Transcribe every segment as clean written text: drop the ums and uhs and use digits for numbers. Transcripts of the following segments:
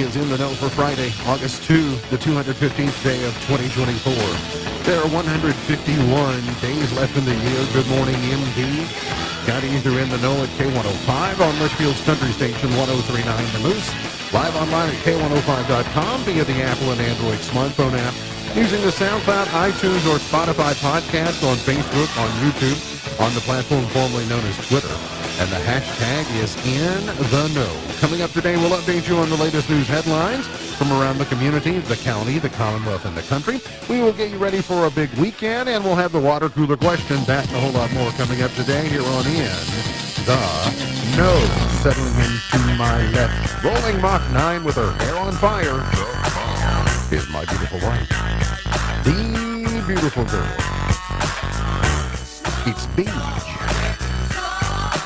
is in the know for Friday, August 2, the 215th day of 2024. There are 151 days left in the year. Good morning, MD. Got either in the know at K105 on Litchfield's Country Station 1039 The Moose. Live online at K105.com via the Apple and Android smartphone app. Using the SoundCloud, iTunes, or Spotify podcast on Facebook, on YouTube, on the platform formerly known as Twitter. And the hashtag is in the know. Coming up today, we'll update you on the latest news headlines from around the community, the county, the Commonwealth, and the country. We will get you ready for a big weekend, and we'll have the water cooler question, that and a whole lot more coming up today here on In the Know. Settling into my left, rolling Mach 9 with her hair on fire, is my beautiful wife, the beautiful girl. It's Beach.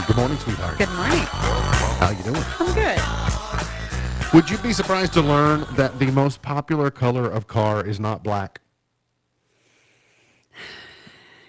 Good morning, sweetheart. Good morning. How you doing? I'm good. Would you be surprised to learn that the most popular color of car is not black?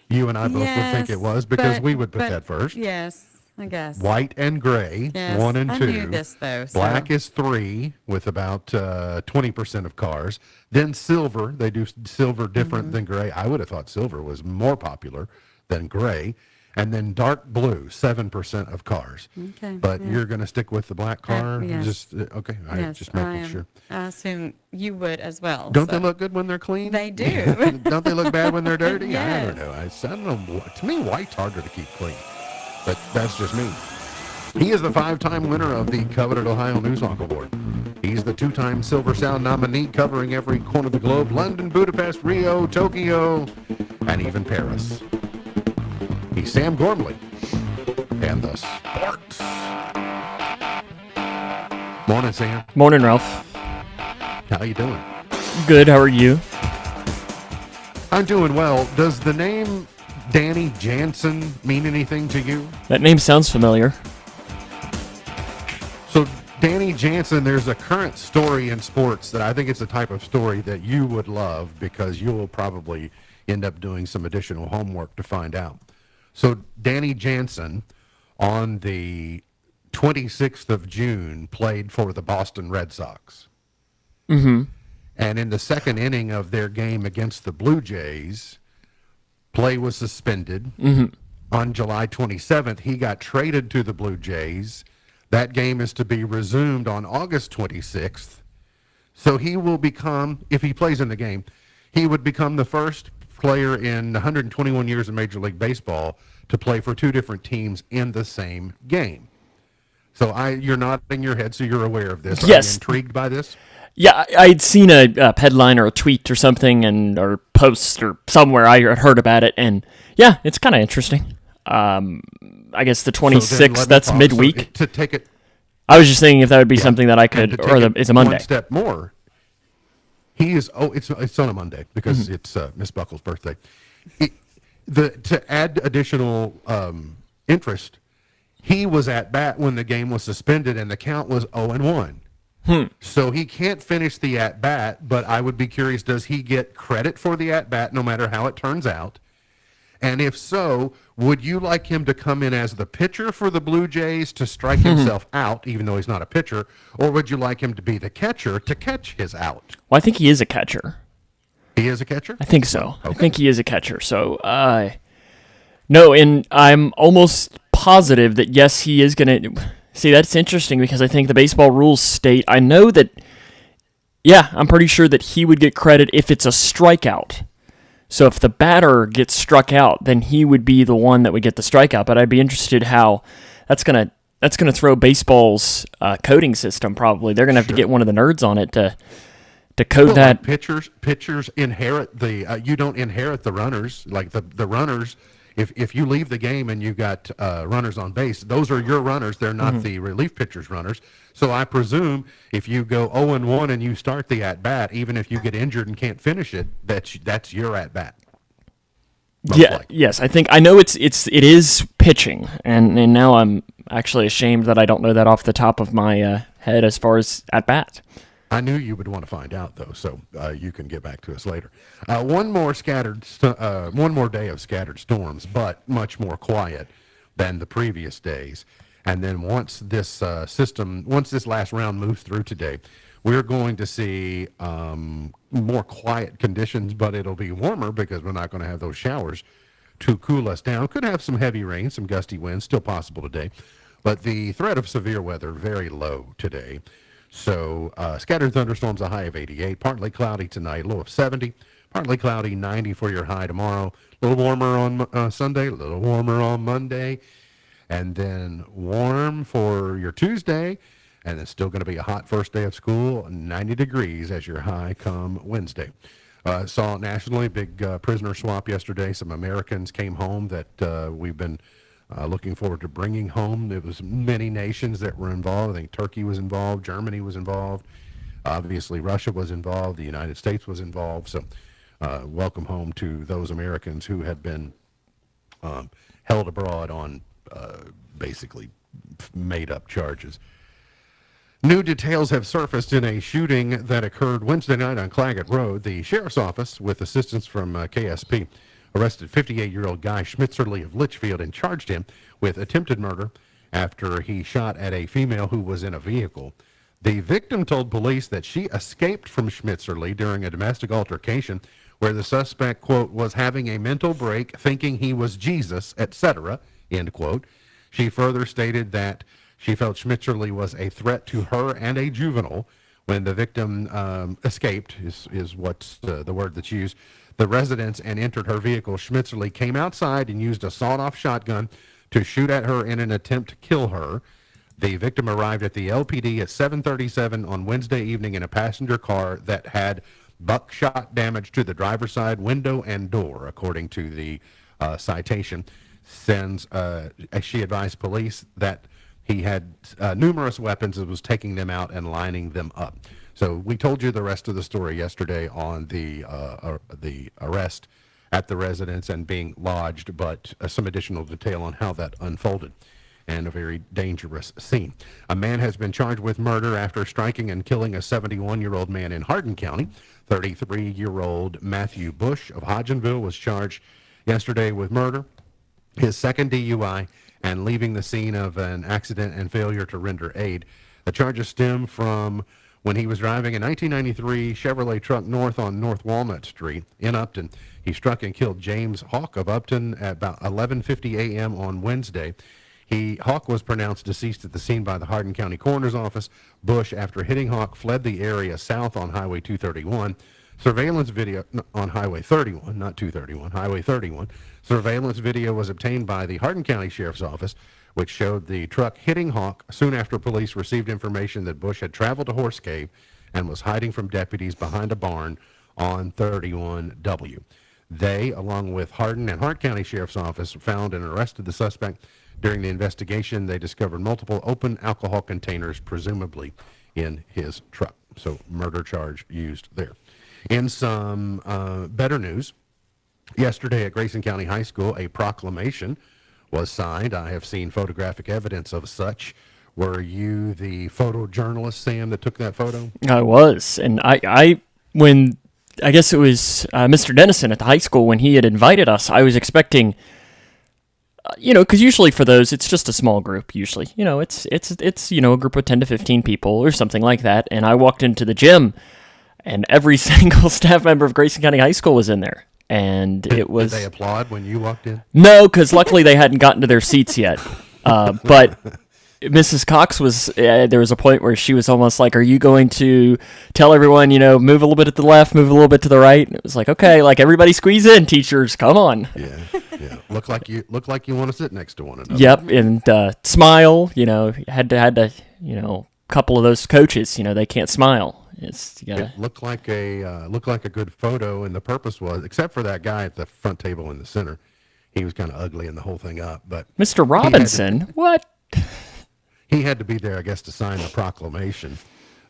You and I both would think it was because we would put that first. Yes, I guess. White and gray, Yes, 1 and 2. I knew this, though. Black is 3 with about 20% of cars. Then silver. They do silver different than gray. I would have thought silver was more popular than gray. And then dark blue, 7% of cars. Okay. But you're going to stick with the black car? Yes. Just okay. Yes, Just making sure. I assume you would as well. Don't they look good when they're clean? They do. Don't they look bad when they're dirty? Yes. I don't know. I don't know. To me, white's harder to keep clean. But that's just me. He is the 5-time winner of the coveted Ohio Newshawk Award. He's the 2-time Silver Sound nominee covering every corner of the globe: London, Budapest, Rio, Tokyo, and even Paris. He's Sam Gormley and the Sports. Morning, Sam. Morning, Ralph. How you doing? Good, how are you? I'm doing well. Does the name Danny Jansen mean anything to you? That name sounds familiar. So, Danny Jansen, there's a current story in sports that I think it's the type of story that you would love because you'll probably end up doing some additional homework to find out. So, Danny Jansen, on the 26th of June, played for the Boston Red Sox. Mm-hmm. And in the second inning of their game against the Blue Jays, play was suspended. Mm-hmm. On July 27th, he got traded to the Blue Jays. That game is to be resumed on August 26th. So he will become, if he plays in the game, he would become the first player in 121 years of Major League Baseball to play for 2 different teams in the same game. So you're nodding your head, so you're aware of this. Yes. Are you intrigued by this? Yeah, I'd seen a headline or a tweet or something, or post or somewhere I had heard about it, and yeah, it's kind of interesting. I guess the 26th, that's midweek. So to take it, I was just thinking if that would be something that I could, it's a Monday. One step more. He is. Oh, it's on a Monday because it's Miss Buckle's birthday. To add additional interest, he was at bat when the game was suspended, and the count was 0-1. So he can't finish the at bat. But I would be curious: does he get credit for the at bat, no matter how it turns out? And if so, would you like him to come in as the pitcher for the Blue Jays to strike himself out, even though he's not a pitcher, or would you like him to be the catcher to catch his out? Well, I think he is a catcher. He is a catcher? I think so. Okay. I think he is a catcher. So, no, and I'm almost positive that, yes, he is going to... See, that's interesting because I think the baseball rules state... I know that... Yeah, I'm pretty sure that he would get credit if it's a strikeout. So if the batter gets struck out, then he would be the one that would get the strikeout. But I'd be interested how that's gonna throw baseball's coding system. Probably they're gonna have to get one of the nerds on it to code that. Like pitchers inherit the. You don't inherit the runners. Like the runners, if you leave the game and you got runners on base, those are your runners. They're not the relief pitcher's runners. So I presume if you go 0-1 and you start the at bat, even if you get injured and can't finish it, that's your at bat. Yes, I know it is pitching, and now I'm actually ashamed that I don't know that off the top of my head as far as at bat. I knew you would want to find out, though, so you can get back to us later. One more day of scattered storms, but much more quiet than the previous days. And then once this once this last round moves through today, we're going to see more quiet conditions, but it'll be warmer because we're not going to have those showers to cool us down. Could have some heavy rain, some gusty winds, still possible today. But the threat of severe weather, very low today. So scattered thunderstorms, a high of 88. Partly cloudy tonight, low of 70. Partly cloudy, 90 for your high tomorrow. A little warmer on Sunday, a little warmer on Monday. And then warm for your Tuesday. And it's still going to be a hot first day of school, 90 degrees as your high come Wednesday. Saw nationally, big prisoner swap yesterday. Some Americans came home that we've been looking forward to bringing home. There was many nations that were involved. I think Turkey was involved, Germany was involved, obviously Russia was involved, the United States was involved. So welcome home to those Americans who had been held abroad on basically made-up charges. New details have surfaced in a shooting that occurred Wednesday night on Claggett Road. The sheriff's office, with assistance from KSP, arrested 58-year-old Guy Schmitzerly of Litchfield and charged him with attempted murder after he shot at a female who was in a vehicle. The victim told police that she escaped from Schmitzerly during a domestic altercation where the suspect, quote, was having a mental break, thinking he was Jesus, etc., end quote. She further stated that she felt Schmitzerly was a threat to her and a juvenile. When the victim escaped, is what's the word that's used, the residence and entered her vehicle, Schmitzerly came outside and used a sawed-off shotgun to shoot at her in an attempt to kill her. The victim arrived at the LPD at 7:37 on Wednesday evening in a passenger car that had buckshot damage to the driver's side window and door, according to the citation. She advised police that he had numerous weapons and was taking them out and lining them up. So we told you the rest of the story yesterday on the arrest at the residence and being lodged, but some additional detail on how that unfolded, and a very dangerous scene. A man has been charged with murder after striking and killing a 71-year-old man in Hardin County. 33-year-old Matthew Bush of Hodgenville was charged yesterday with murder, his second DUI, and leaving the scene of an accident and failure to render aid. The charges stem from when he was driving a 1993 Chevrolet truck north on North Walnut Street in Upton. He struck and killed James Hawk of Upton at about 11:50 a.m. on Wednesday. Hawk was pronounced deceased at the scene by the Hardin County Coroner's Office. Bush, after hitting Hawk, fled the area south on Highway 231. Surveillance video on Highway 31, not 231, Highway 31. Surveillance video was obtained by the Hardin County Sheriff's Office, which showed the truck hitting Hawk soon after police received information that Bush had traveled to Horse Cave and was hiding from deputies behind a barn on 31W. They, along with Hardin and Hart County Sheriff's Office, found and arrested the suspect. During the investigation, they discovered multiple open alcohol containers, presumably in his truck. So murder charge used there. In some better news, yesterday at Grayson County High School, a proclamation was signed. I have seen photographic evidence of such. Were you the photojournalist, Sam, that took that photo? I was, and I guess it was Mr. Dennison at the high school when he had invited us, I was expecting, because usually for those, it's just a small group, usually. It's a group of 10 to 15 people or something like that, and I walked into the gym, and every single staff member of Grayson County High School was in there. And it was. Did they applaud when you walked in? No, because luckily they hadn't gotten to their seats yet. But Mrs. Cox was. There was a point where she was almost like, "Are you going to tell everyone, move a little bit to the left, move a little bit to the right?" And it was like, "Okay, like everybody squeeze in, teachers, come on." Yeah. Look like you want to sit next to one another. Yep, and smile. Had to. Couple of those coaches, they can't smile. It looked like a good photo, and the purpose was, except for that guy at the front table in the center, he was kind of ugly and the whole thing up. But Mr. Robinson, what? He had to be there, I guess, to sign the proclamation.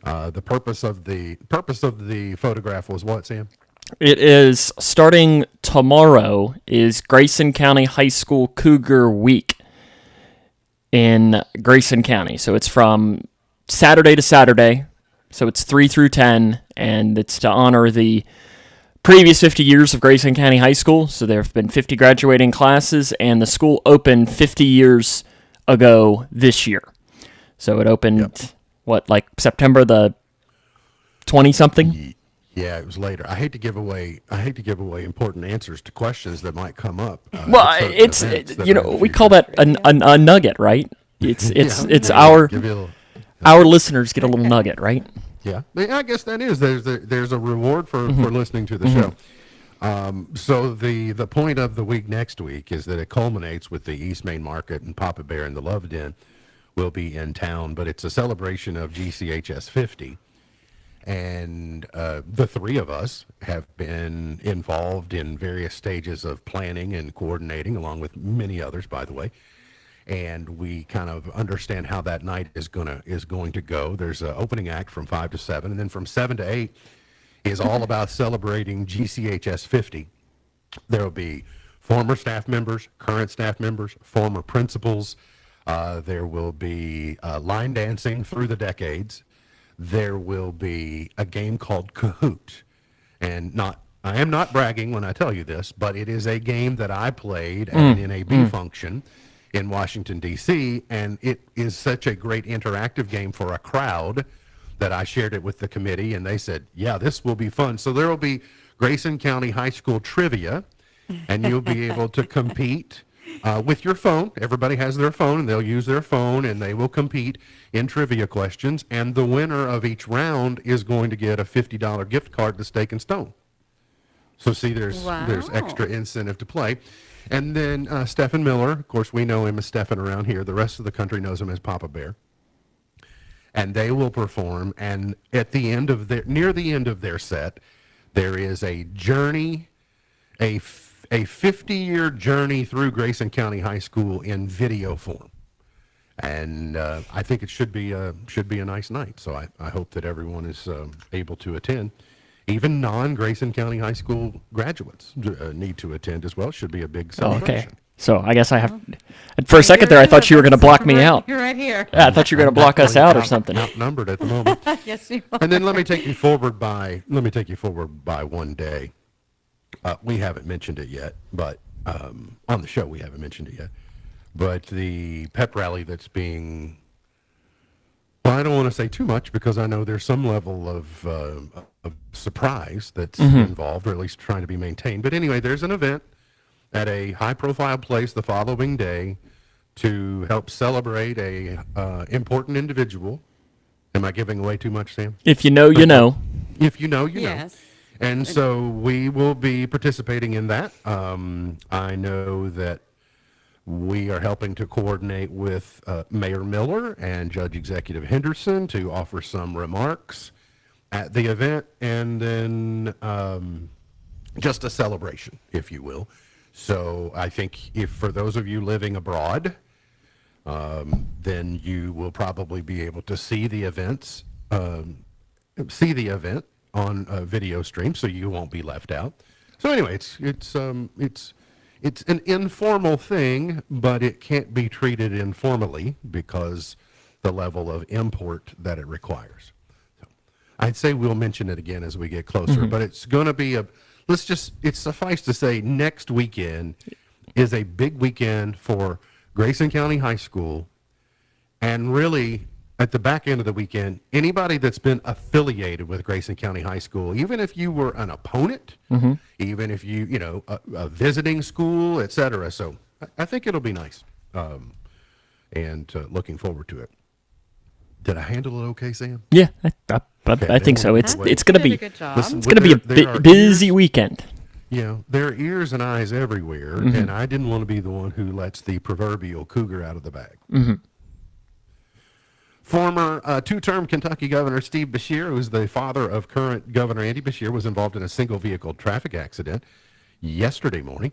The purpose of the photograph was what, Sam? It is starting tomorrow. Is Grayson County High School Cougar Week in Grayson County. So it's from Saturday to Saturday. So it's 3 through 10, and it's to honor the previous 50 years of Grayson County High School. So there have been 50 graduating classes, and the school opened 50 years ago this year. So it opened, like September the 20-something? Yeah, it was later. I hate to give away important answers to questions that might come up. Well, at certain it's, events that you are know, in the we call future. that a nugget, right? It's Yeah, our give you a little- our listeners get a little nugget, right? Yeah, I guess that is there's a reward for listening to the show. So the point of the week next week is that it culminates with the East Main Market, and Papa Bear and the Love Den will be in town, but it's a celebration of GCHS 50. And the three of us have been involved in various stages of planning and coordinating, along with many others, by the way. And we kind of understand how that night is going to go. There's an opening act from 5 to 7, and then from 7 to 8 is all about celebrating GCHS 50. There will be former staff members, current staff members, former principals. There will be line dancing through the decades. There will be a game called Kahoot. And I am not bragging when I tell you this, but it is a game that I played at an NAB function in Washington, D.C., and it is such a great interactive game for a crowd that I shared it with the committee, and they said, yeah, this will be fun. So there will be Grayson County High School trivia, and you'll be able to compete with your phone. Everybody has their phone, and they'll use their phone, and they will compete in trivia questions, and the winner of each round is going to get a $50 gift card to Steak and Stone. So see, there's extra incentive to play. And then Stephen Miller, of course, we know him as Stephen around here. The rest of the country knows him as Papa Bear. And they will perform, and at the end of near the end of their set, there is a journey, a 50-year journey through Grayson County High School in video form. And I think it should be a nice night. So I hope that everyone is able to attend. Even non-Grayson County High School graduates need to attend as well. It should be a big celebration. Okay. So I guess I have. For a second there, I thought you were going to block me out. You're right here. Yeah, I thought you were going to block us out or something. Outnumbered at the moment. Yes, you are. And then let me take you forward by one day. We haven't mentioned it yet, but on the show we haven't mentioned it yet. But the pep rally that's being, well, I don't want to say too much because I know there's some level of surprise that's involved, or at least trying to be maintained. But anyway, there's an event at a high-profile place the following day to help celebrate a important individual. Am I giving away too much, Sam? If you know, you know. If you know, you know. Yes. And so we will be participating in that. I know that we are helping to coordinate with Mayor Miller and Judge Executive Henderson to offer some remarks at the event, and then just a celebration, if you will. So I think if for those of you living abroad, then you will probably be able to see the event on a video stream, so you won't be left out. So anyway, it's an informal thing, but it can't be treated informally because the level of import that it requires. So I'd say we'll mention it again as we get closer, but it's going to be it's suffice to say next weekend is a big weekend for Grayson County High School, and really at the back end of the weekend, anybody that's been affiliated with Grayson County High School, even if you were an opponent, even if a visiting school, etc. So I think it'll be nice, and looking forward to it. Did I handle it okay, Sam? Yeah, I think so. It's I think going to you be did a good job. Listen, it's going to be there are busy weekend. There are ears and eyes everywhere, and I didn't want to be the one who lets the proverbial cougar out of the bag. Former two-term Kentucky Governor Steve Beshear, who is the father of current Governor Andy Beshear, was involved in a single-vehicle traffic accident yesterday morning.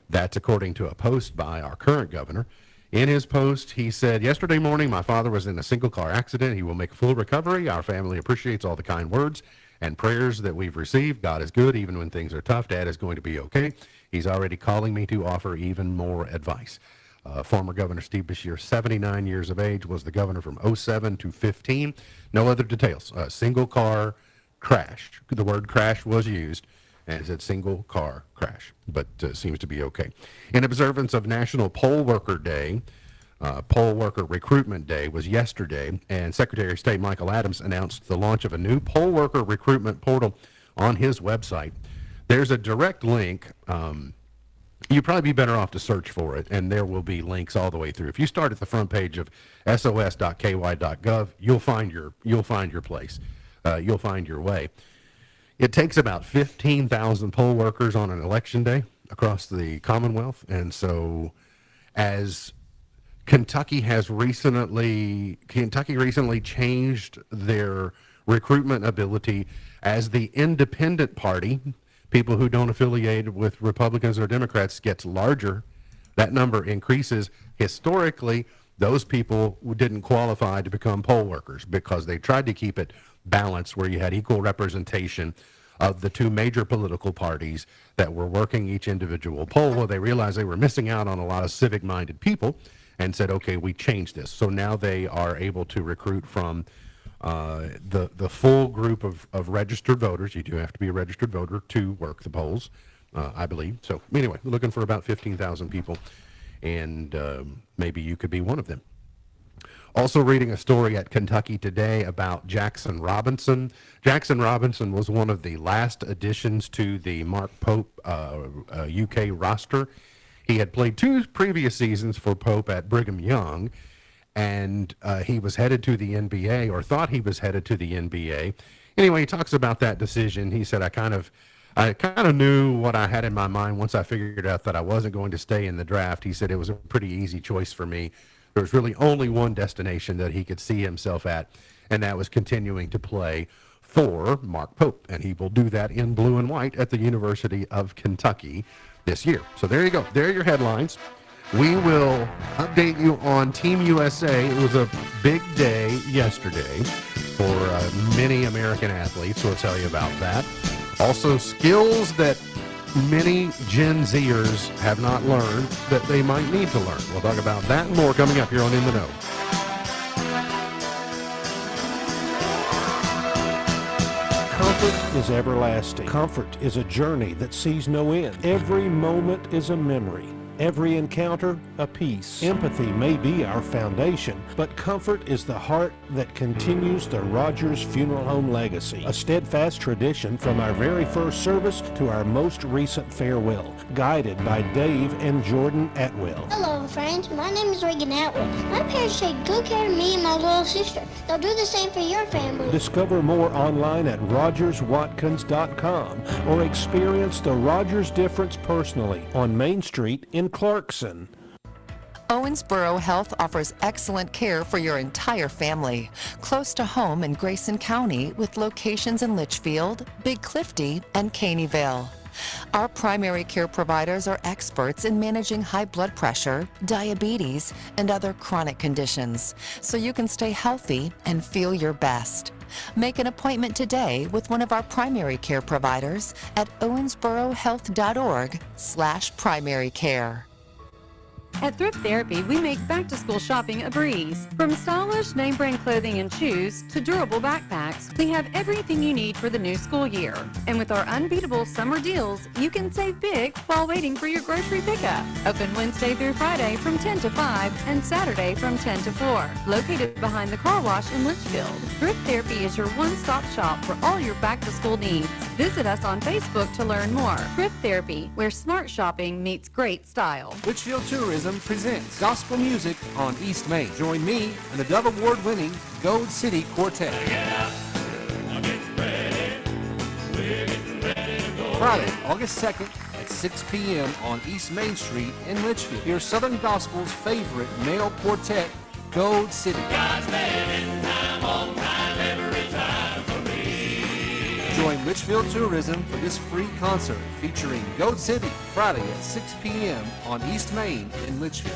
That's according to a post by our current governor. In his post, he said, "Yesterday morning, my father was in a single-car accident. He will make a full recovery. Our family appreciates all the kind words and prayers that we've received. God is good even when things are tough. Dad is going to be okay. He's already calling me to offer even more advice." Former Governor Steve Beshear, 79 years of age, was the governor from 07 to 15. No other details. Single car crash. The word crash was used, and it said single car crash, but seems to be okay. In observance of National Poll Worker Day, Poll Worker Recruitment Day was yesterday, and Secretary of State Michael Adams announced the launch of a new poll worker recruitment portal on his website. There's a direct link. You'd probably be better off to search for it, and there will be links all the way through. If you start at the front page of sos.ky.gov, you'll find your place. You'll find your way. It takes about 15,000 poll workers on an election day across the Commonwealth, and so as Kentucky recently changed their recruitment ability as the independent party. People who don't affiliate with Republicans or Democrats gets larger. That number increases. Historically, those people didn't qualify to become poll workers because they tried to keep it balanced where you had equal representation of the two major political parties that were working each individual poll. Well, they realized they were missing out on a lot of civic-minded people and said, okay, we changed this. So now they are able to recruit from the full group of registered voters. You do have to be a registered voter to work the polls, I believe. So anyway, we're looking for about 15,000 people, and maybe you could be one of them. Also reading a story at Kentucky Today about Jackson Robinson. Jackson Robinson was one of the last additions to the Mark Pope UK roster. He had played 2 previous seasons for Pope at Brigham Young, and he was headed to the NBA, or thought he was headed to the NBA. Anyway, he talks about that decision. He said, I kind of knew what I had in my mind once I figured out that I wasn't going to stay in the draft. He said it was a pretty easy choice for me. There was really only one destination that he could see himself at, and that was continuing to play for Mark Pope, and he will do that in blue and white at the University of Kentucky this year. So there you go. There are your headlines. We will update you on Team USA. It was a big day yesterday for many American athletes. We'll tell you about that. Also, skills that many Gen Zers have not learned that they might need to learn. We'll talk about that and more coming up here on In the Know. Comfort is everlasting. Comfort is a journey that sees no end. Every moment is a memory. Every encounter, a piece. Empathy may be our foundation, but comfort is the heart that continues the Rogers Funeral Home legacy. A steadfast tradition from our very first service to our most recent farewell, guided by Dave and Jordan Atwell. Hello, friends. My name is Reagan Atwell. My parents take good care of me and my little sister. They'll do the same for your family. Discover more online at RogersWatkins.com or experience the Rogers difference personally on Main Street in Clarkson. Owensboro Health offers excellent care for your entire family. Close to home in Grayson County with locations in Litchfield, Big Clifty, and Caneyville. Our primary care providers are experts in managing high blood pressure, diabetes, and other chronic conditions, so you can stay healthy and feel your best. Make an appointment today with one of our primary care providers at owensborohealth.org/primary care. At Thrift Therapy, we make back-to-school shopping a breeze. From stylish name-brand clothing and shoes to durable backpacks, we have everything you need for the new school year. And with our unbeatable summer deals, you can save big while waiting for your grocery pickup. Open Wednesday through Friday from 10 to 5 and Saturday from 10 to 4. Located behind the car wash in Litchfield, Thrift Therapy is your one-stop shop for all your back-to-school needs. Visit us on Facebook to learn more. Thrift Therapy, where smart shopping meets great style. Litchfield Tourism presents gospel music on East Main. Join me and the Dove Award-winning Gold City Quartet. Friday, August 2nd at 6 p.m. on East Main Street in Litchfield. Hear Southern Gospel's favorite male quartet, Gold City. Join Litchfield Tourism for this free concert featuring Goat City Friday at 6 p.m. on East Main in Litchfield.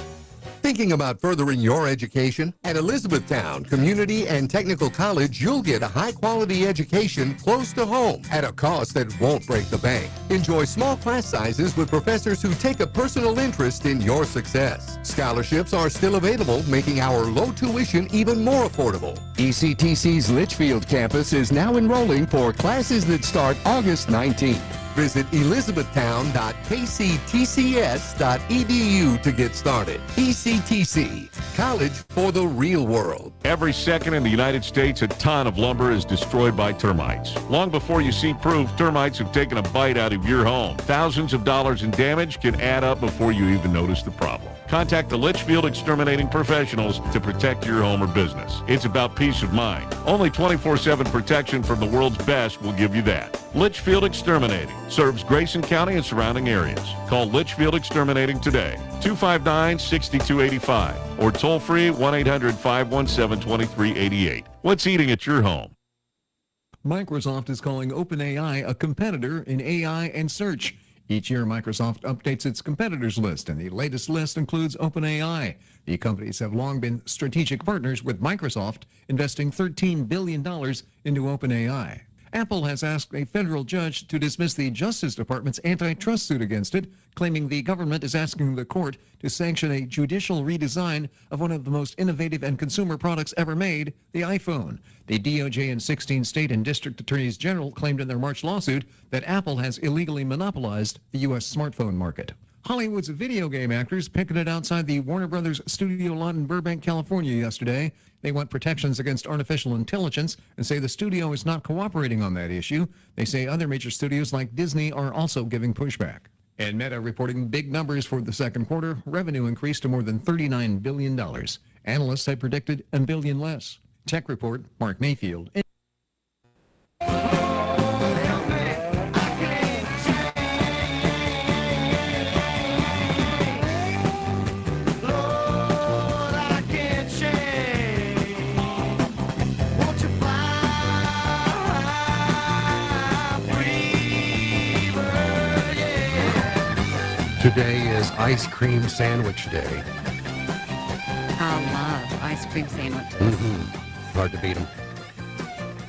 Thinking about furthering your education? At Elizabethtown Community and Technical College, you'll get a high-quality education close to home at a cost that won't break the bank. Enjoy small class sizes with professors who take a personal interest in your success. Scholarships are still available, making our low tuition even more affordable. ECTC's Litchfield campus is now enrolling for classes that start August 19th. Visit elizabethtown.kctcs.edu to get started. ECTC, college for the real world. Every second in the United States, a ton of lumber is destroyed by termites. Long before you see proof, termites have taken a bite out of your home. Thousands of dollars in damage can add up before you even notice the problem. Contact the Litchfield Exterminating Professionals to protect your home or business. It's about peace of mind. Only 24/7 protection from the world's best will give you that. Litchfield Exterminating serves Grayson County and surrounding areas. Call Litchfield Exterminating today, 259-6285, or toll free 1-800-517-2388. What's eating at your home? Microsoft is calling OpenAI a competitor in AI and search. Each year, Microsoft updates its competitors list, and the latest list includes OpenAI. The companies have long been strategic partners with Microsoft, investing $13 billion into OpenAI. Apple has asked a federal judge to dismiss the Justice Department's antitrust suit against it, claiming the government is asking the court to sanction a judicial redesign of one of the most innovative and consumer products ever made, the iPhone. The DOJ and 16 state and district attorneys general claimed in their March lawsuit that Apple has illegally monopolized the U.S. smartphone market. Hollywood's video game actors picketed outside the Warner Brothers studio lot in Burbank, California yesterday. They want protections against artificial intelligence and say the studio is not cooperating on that issue. They say other major studios like Disney are also giving pushback. And Meta reporting big numbers for the second quarter. Revenue increased to more than $39 billion. Analysts had predicted $1 billion less. Tech Report, Mark Mayfield. Today is Ice Cream Sandwich Day. I love ice cream sandwiches. Hard to beat them.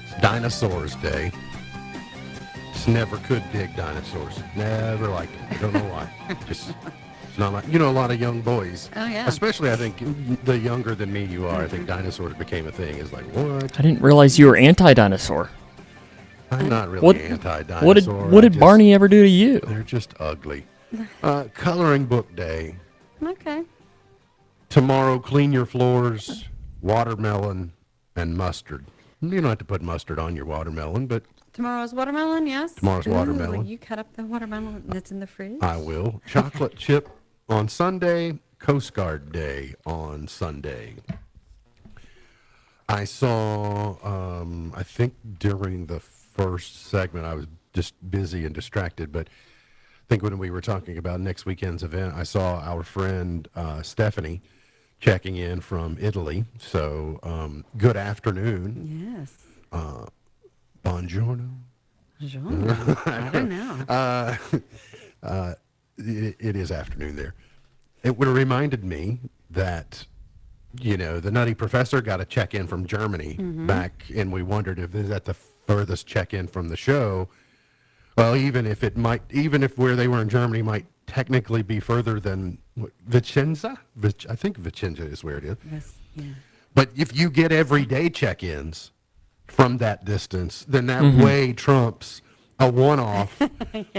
It's Dinosaurs Day. Just never could dig dinosaurs. Never liked them. Don't know why. Just, it's not like, a lot of young boys. Oh, yeah. Especially, I think, the younger than me you are, I think dinosaurs became a thing. It's like, what? I didn't realize you were anti-dinosaur. I'm not really anti-dinosaur. What did Barney ever do to you? They're just ugly. Coloring Book Day. Okay. Tomorrow, clean your floors, watermelon, and mustard. You don't have to put mustard on your watermelon, but Tomorrow's watermelon, yes? Tomorrow's watermelon. Will you cut up the watermelon that's in the fridge? I will. Chocolate chip on Sunday, Coast Guard Day on Sunday. I saw, I think during the first segment, I was just busy and distracted, but I think when we were talking about next weekend's event, I saw our friend Stephanie checking in from Italy. So, good afternoon. Yes. Buongiorno. Sure. I don't know. It is afternoon there. It would have reminded me that, the Nutty Professor got a check-in from Germany back, and we wondered if this is at the furthest check-in from the show. Well, even if where they were in Germany might technically be further than Vicenza. I think Vicenza is where it is. Yes, yeah. But if you get everyday check-ins from that distance, then that way trumps a one-off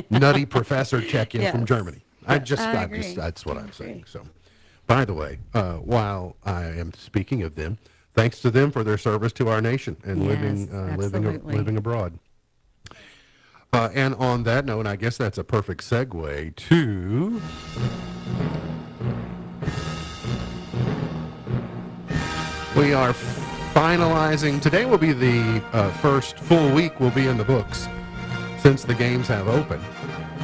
Nutty Professor check-in from Germany. I agree. That's what I'm saying. So, by the way, while I am speaking of them, thanks to them for their service to our nation and living abroad. And on that note, I guess that's a perfect segue to we are finalizing. Today will be the first full week we'll be in the books since the games have opened.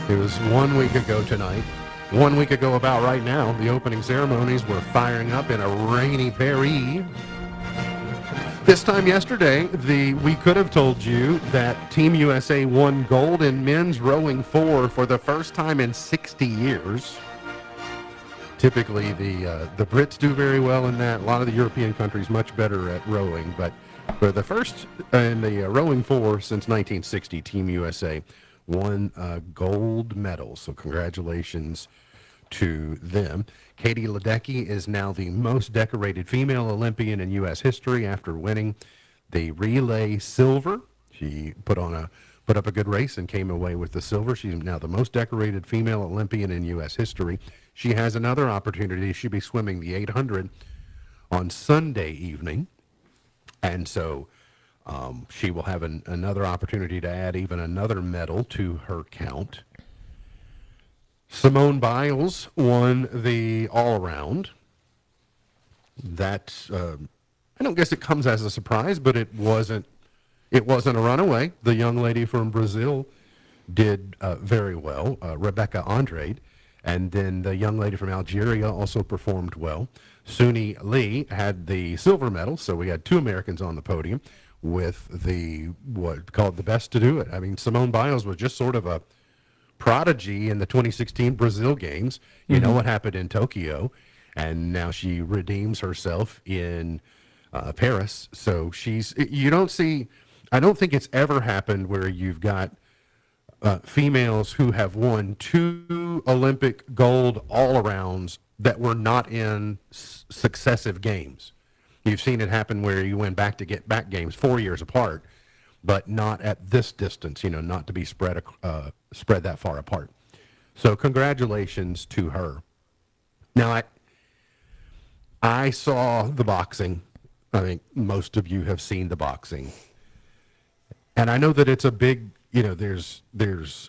It was 1 week ago tonight. 1 week ago about right now, the opening ceremonies were firing up in a rainy Paris. This time yesterday, we could have told you that Team USA won gold in men's rowing for the first time in 60 years. Typically, the Brits do very well in that. A lot of the European countries much better at rowing, but for the first in the rowing for since 1960, Team USA won gold medal. So congratulations to them. Katie Ledecky is now the most decorated female Olympian in U.S. history after winning the relay silver. She put on a put up a good race and came away with the silver. She's now the most decorated female Olympian in U.S. history. She has another opportunity. She'll be swimming the 800 on Sunday evening. And so she will have another opportunity to add even another medal to her count. Simone Biles won the all-around. That I don't guess it comes as a surprise, but it wasn't a runaway. The young lady from Brazil did very well, Rebecca Andrade, and then the young lady from Algeria also performed well. Suni Lee had the silver medal, so we had two Americans on the podium with the what called the best to do it. I mean, Simone Biles was just sort of a prodigy in the 2016 Brazil games. You know what happened in Tokyo, and now she redeems herself in Paris. So I don't think it's ever happened where you've got females who have won 2 Olympic gold all-arounds that were not in successive games. You've seen it happen where you went back to get back games 4 years apart, but not at this distance, not to be spread that far apart. So congratulations to her. Now, I saw the boxing. I think most of you have seen the boxing. And I know that it's a big, there's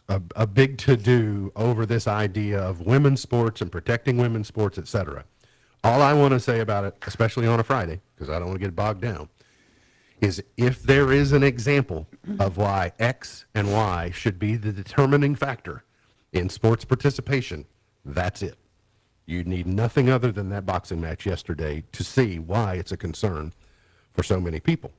a big to-do over this idea of women's sports and protecting women's sports, etc. All I want to say about it, especially on a Friday, because I don't want to get bogged down, is if there is an example of why X and Y should be the determining factor in sports participation, that's it. You need nothing other than that boxing match yesterday to see why it's a concern for so many people.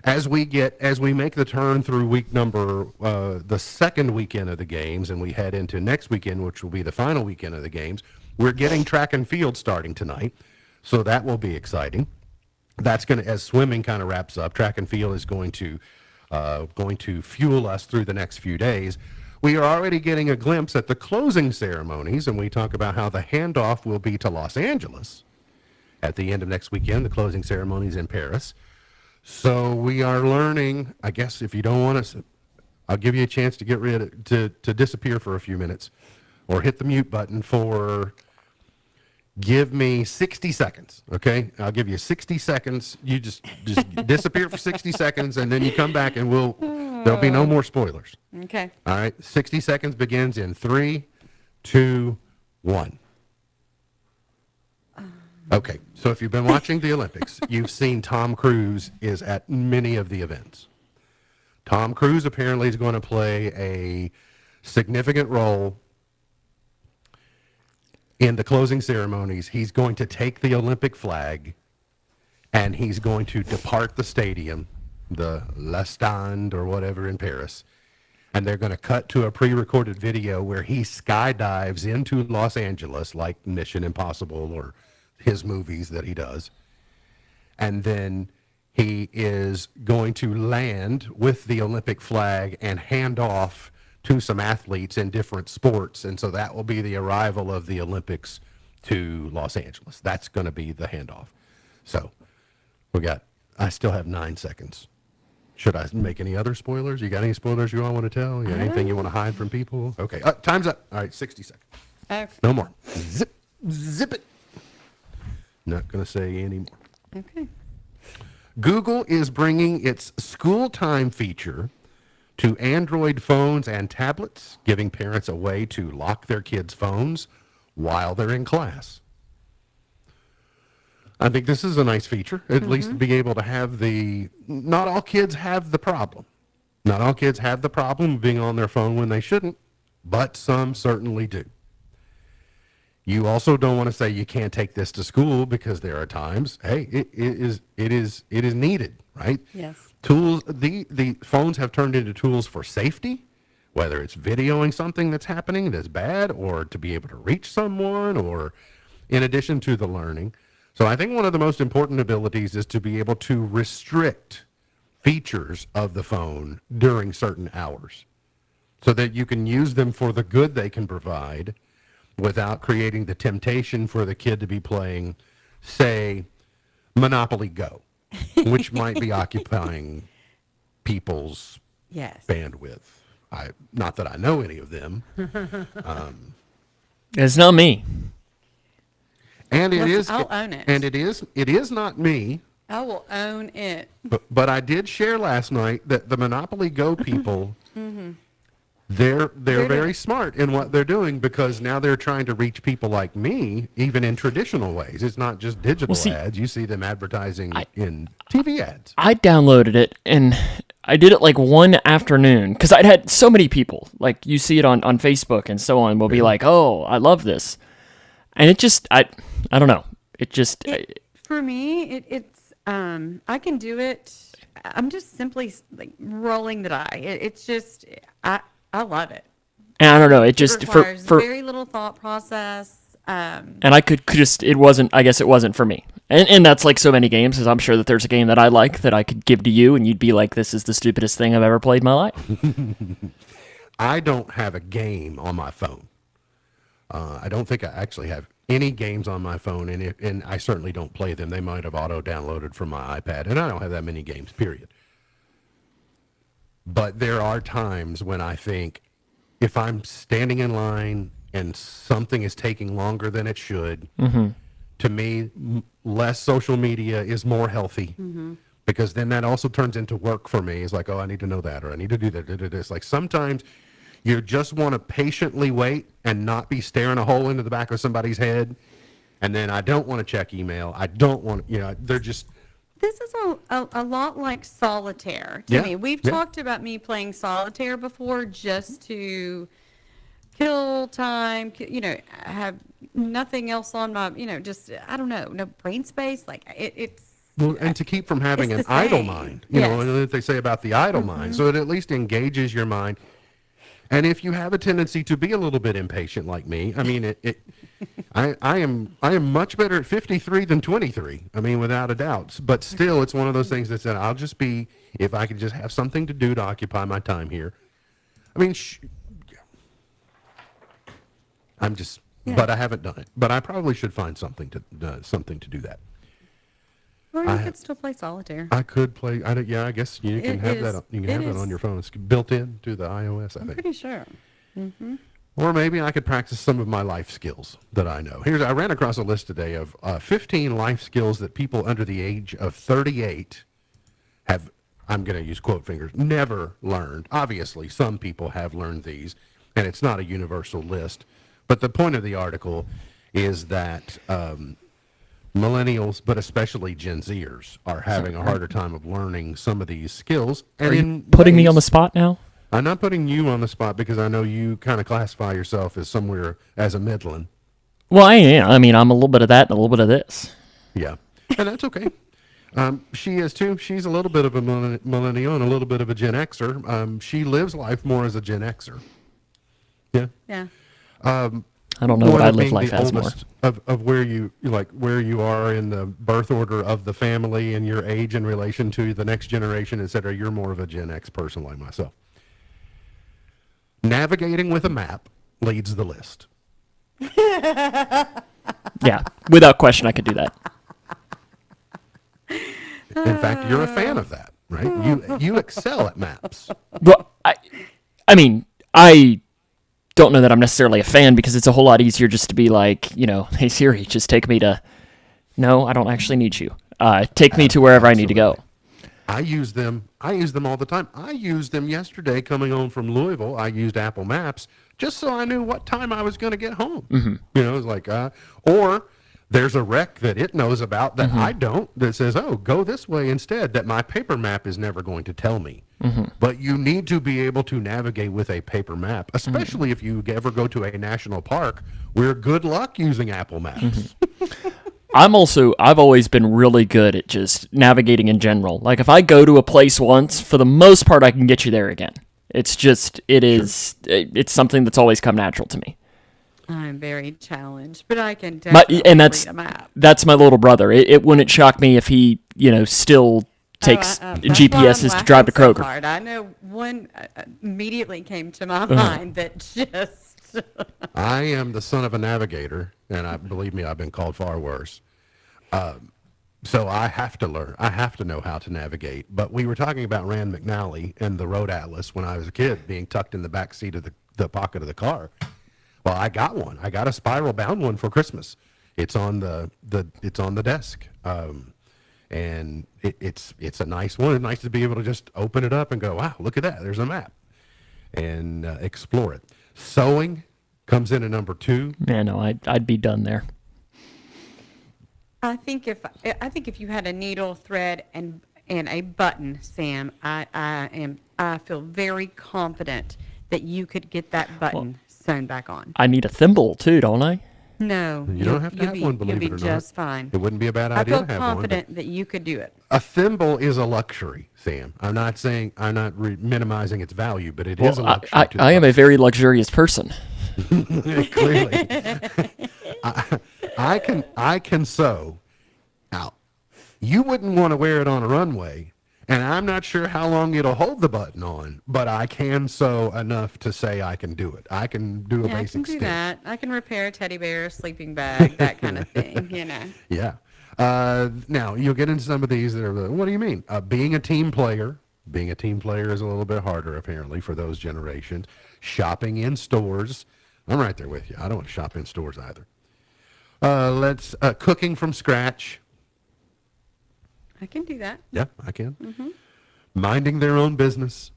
As we make the turn through week number, the second weekend of the games, and we head into next weekend, which will be the final weekend of the games, we're getting track and field starting tonight, so that will be exciting. That's going to, as swimming kind of wraps up, track and field is going to fuel us through the next few days. We are already getting a glimpse at the closing ceremonies, and we talk about how the handoff will be to Los Angeles at the end of next weekend. The closing ceremonies in Paris. So we are learning, I guess if you don't want us, I'll give you a chance to get to disappear for a few minutes or hit the mute button for, give me 60 seconds, okay? I'll give you 60 seconds. You just disappear for 60 seconds and then you come back and there'll be no more spoilers. Okay. All right, 60 seconds begins in 3, 2, 1. Okay, so if you've been watching the Olympics, you've seen Tom Cruise is at many of the events. Tom Cruise apparently is going to play a significant role in the closing ceremonies. He's going to take the Olympic flag and he's going to depart the stadium, the Le Stade or whatever in Paris, and they're going to cut to a pre-recorded video where he skydives into Los Angeles like Mission Impossible or his movies that he does. And then he is going to land with the Olympic flag and hand off to some athletes in different sports. And so that will be the arrival of the Olympics to Los Angeles. That's going to be the handoff. So I still have 9 seconds. Should I make any other spoilers? You got any spoilers you all want to tell? You got anything you want to hide from people? Okay, time's up. All right, 60 seconds. Okay. No more. Zip it. Not going to say any more. Okay. Google is bringing its school time feature to Android phones and tablets, giving parents a way to lock their kids' phones while they're in class. I think this is a nice feature, at least being able to have not all kids have the problem. Not all kids have the problem of being on their phone when they shouldn't, but some certainly do. You also don't want to say you can't take this to school because there are times, hey, it is needed, right? Yes. Tools, the phones have turned into tools for safety, whether it's videoing something that's happening that's bad or to be able to reach someone or in addition to the learning. So I think one of the most important abilities is to be able to restrict features of the phone during certain hours so that you can use them for the good they can provide without creating the temptation for the kid to be playing, say, Monopoly Go, which might be occupying people's Yes. bandwidth. Not that I know any of them. It's not me. And it Listen, is, I'll own it. and it is not me. I will own it. But I did share last night that the Monopoly Go people, they're very smart in what they're doing, because now they're trying to reach people like me, even in traditional ways. It's not just digital see, ads. You see them advertising in TV ads. I downloaded it and I did it like one afternoon because I'd had so many people, like you see it on Facebook and so on, will be like, oh, I love this. And it just, I don't know. It just, For me, it's I can do it. I'm just simply like rolling the die. It's just I love it. and I don't know. It just, It requires for very little thought process. and I could just, it wasn't, I guess it wasn't for me. And that's like so many games, because I'm sure that there's a game that I like that I could give to you and you'd be like, this is the stupidest thing I've ever played in my life. I don't have a game on my phone. I don't think I actually have any games on my phone, and I certainly don't play them. They might have auto-downloaded from my iPad, and I don't have that many games, period. But there are times when I think, if I'm standing in line and something is taking longer than it should, to me, less social media is more healthy. Because then that also turns into work for me. It's like, oh, I need to know that, or I need to do that. It's like sometimes you just want to patiently wait and not be staring a hole into the back of somebody's head. And then I don't want to check email. I don't want, they're just. This is a lot like solitaire to Yeah, me. We've yeah. talked about me playing solitaire before just to kill time, have nothing else on my, just, I don't know, no brain space. Like it's. Well, and to keep from having It's an the idle same. mind, Yes. that they say about the idle mind. So it at least engages your mind. And if you have a tendency to be a little bit impatient like me, I mean, I am much better at 53 than 23. I mean, without a doubt. But still, it's one of those things that said, I'll just be, if I could just have something to do to occupy my time here. I mean, I'm just, but I haven't done it. But I probably should find something to do that. Or you could still play solitaire. I could play. I guess you can It have is- that. You can it have that is- on your phone. It's built into the iOS, I I'm think. pretty sure. Or maybe I could practice some of my life skills that I know. I ran across a list today of 15 life skills that people under the age of 38 have. I'm going to use quote fingers. Never learned. Obviously, some people have learned these, and it's not a universal list. But the point of the article is that. Millennials, but especially Gen Zers, are having a harder time of learning some of these skills. And Are you putting me on the spot now? I'm not putting you on the spot because I know you kind of classify yourself as somewhere as a Midland. Well, I am. I mean, I'm a little bit of that and a little bit of this. Yeah, and that's okay. She is too. She's a little bit of a millennial and a little bit of a Gen Xer. She lives life more as a Gen Xer. Yeah. Yeah. I don't know what I One live being life the as more. oldest of where you are in the birth order of the family and your age in relation to the next generation, et cetera. You're more of a Gen X person like myself. Navigating with a map leads the list. Yeah, without question, I could do that. In fact, you're a fan of that, right? You excel at maps. Well, I mean, I don't know that I'm necessarily a fan, because it's a whole lot easier just to be like, hey Siri, just take me to. No, I don't actually need you. Take me to wherever I need to go. I use them all the time. I used them yesterday coming home from Louisville. I used Apple Maps just so I knew what time I was going to get home. It was like, or there's a wreck that it knows about that I don't, that says, oh, go this way instead, that my paper map is never going to tell me. But you need to be able to navigate with a paper map, especially if you ever go to a national park where good luck using Apple Maps. I've always been really good at just navigating in general. Like if I go to a place once, for the most part, I can get you there again. It's it's something that's always come natural to me. I'm very challenged, but I can definitely read a map. That's my little brother. It wouldn't shock me if he, still takes That's GPSs why I'm to drive to laughing so Kroger. hard. I know one immediately came to my mind that just. I am the son of a navigator, and believe me, I've been called far worse. So I have to learn. I have to know how to navigate. But we were talking about Rand McNally and the Road Atlas when I was a kid, being tucked in the back seat of the pocket of the car. Well, I got one. I got a spiral bound one for Christmas. It's on the desk, and it's a nice one. It's nice to be able to just open it up and go, wow, look at that. There's a map, and explore it. Sewing comes in at number 2. Yeah, no, I'd be done there. I think if you had a needle, thread, and a button, Sam, I feel very confident that you could get that button sewn back on. I need a thimble too, don't I? No, You don't have to have one, believe it or You'll not. be just fine. It wouldn't be a bad I idea feel to have one. confident that you could do it. A thimble is a luxury, Sam. I'm not minimizing its value, but it is a luxury. I am a very luxurious person. Clearly. I can sew. Now, you wouldn't want to wear it on a runway, and I'm not sure how long it'll hold the button on, but I can sew enough to say I can do it. I can do a Yeah, I basic can do stitch. that. I can repair a teddy bear, sleeping bag, that kind of thing, you know. Yeah. Now, you'll get into some of these that are, what do you mean? Being a team player. Being a team player is a little bit harder, apparently, for those generations. Shopping in stores. I'm right there with you. I don't want to shop in stores either. Cooking from scratch. I can do that. Yeah, I can. Minding their own business.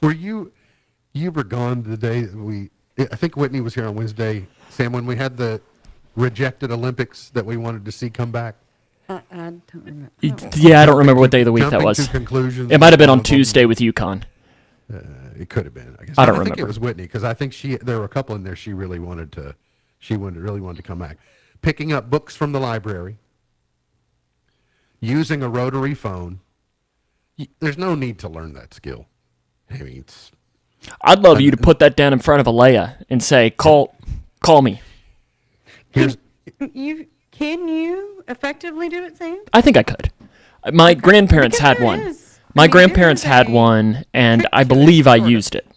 You were gone the day that I think Whitney was here on Wednesday, Sam, when we had the rejected Olympics that we wanted to see come back. I don't remember. Yeah, I don't remember what day of the week that Jumping was. to conclusions. It might have been on Tuesday with UConn. It could have been. I guess. I don't think remember. it was Whitney because I think there were a couple in there she really wanted to come back. Picking up books from the library. Using a rotary phone. There's no need to learn that skill. I mean, I'd love you to put that down in front of Alea and say, call me. here's Can you effectively do it, Sam? I think I could. My grandparents Because had there one. is- My I mean, grandparents there is had a one, and I trick to it, believe I sort of. used it.